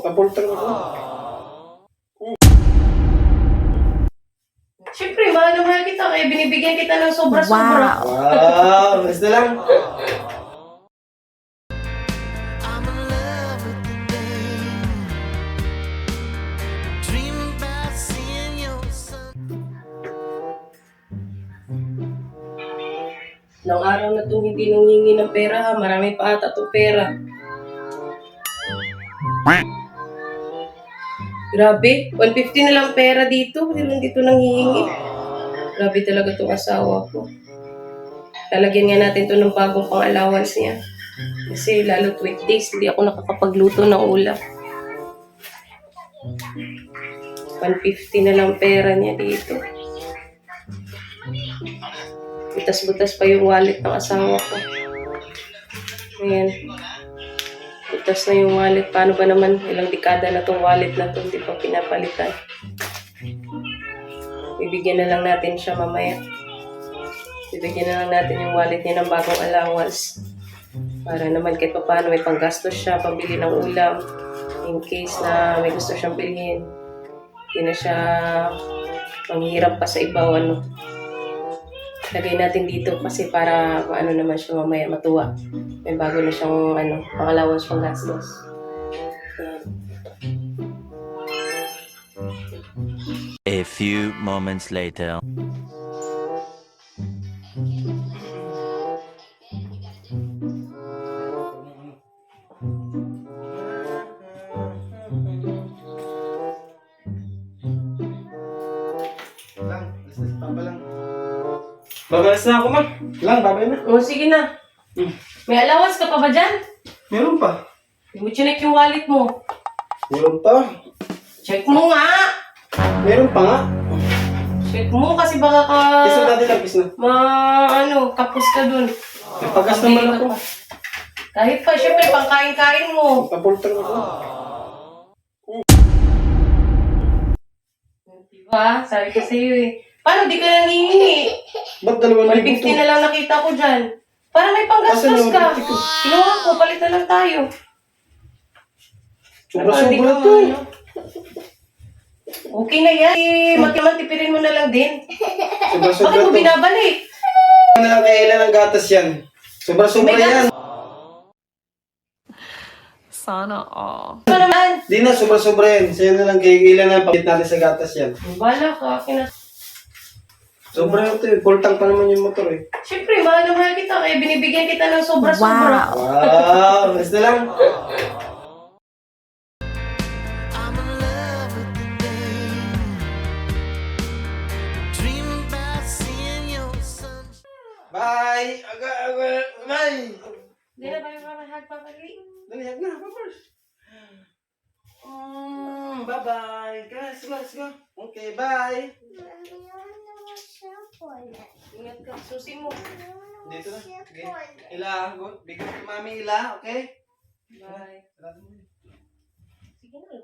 Papultang ako. Siyempre, mahal na mahal kita kaya binibigyan kita ng sobra-sobra. Wow! Basta lang. Nang araw na itong hindi nanghingi ng pera ha, marami pa ata itong pera. Grabe, 150 na lang pera dito, hindi lang dito nanghihingi. Grabe talaga itong asawa ko. Lalagyan nga natin ito ng bagong pang-allowance niya. Kasi lalo weekdays, hindi ako nakakapagluto ng ulam. 150 na lang pera niya dito. Butas-butas pa yung wallet ng asawa ko. Ayan. Butas na yung wallet. Paano ba naman? Ilang dekada na itong wallet na ito. Hindi pa pinapalitan. Bibigyan na lang natin siya mamaya. Bibigyan na lang natin yung wallet niya ng bagong allowance. Para naman kahit pa paano may panggastos siya, pambili ng ulam. In case na may gusto siyang bilhin. Hindi na siya manghirap pa sa ibaw. Lagay natin dito kasi para maano naman siya mamaya matuwa. May bago na siyang pang-allowance pang gastos. A few moments later. Lang, papa lang. Babalas na ako, ma. Lang, babay na. O sige na. May allowance ka pa ba dyan? Meron pa. Hindi mo chinek yung wallet mo. Meron pa. Check mo nga! Meron pa nga. Check mo kasi baka ka... Isa dati lapis na. Kapos ka dun. Nagpagas naman ako. Kahit pa, syempre, pangkain-kain mo. Papultang ako. Diba? Sabi ko sa'yo eh. Paano di ka nanghihingi? Ba't 2,000 150 na lang nakita ko dyan. Para may panggastos Asan yung ka. 150 ko? Kinuha ko, palit na lang tayo. Sobra-sobra to eh. Okay na yan. Tipirin mo na lang din. Sobra-sobra Bakit mo to. binabalik? Ano na lang kaya ilan ang gatas yan? Sobra-sobra May yan. Sana all. Ano naman? Di na, sobra-sobra yan. Sa'yo na lang kaya ilan ang pakit natin sa gatas yan. Bala ka. Sobra yan to eh. Full tank pa naman yung motor eh. Siyempre, mahal na mahal kita. Kaya binibigyan kita ng sobra-sobra. Wow! Basta lang. Bye! Bye! Hindi na ba yung papahag-papagli? Dali, hag na, papers. Bye-bye. Guys, let's go. Okay, bye. Ingat ka. Susi mo. Dito na. Okay. Ila, go. Bigyan kay mami ila, okay? Bye. Sarado mo. Sige na.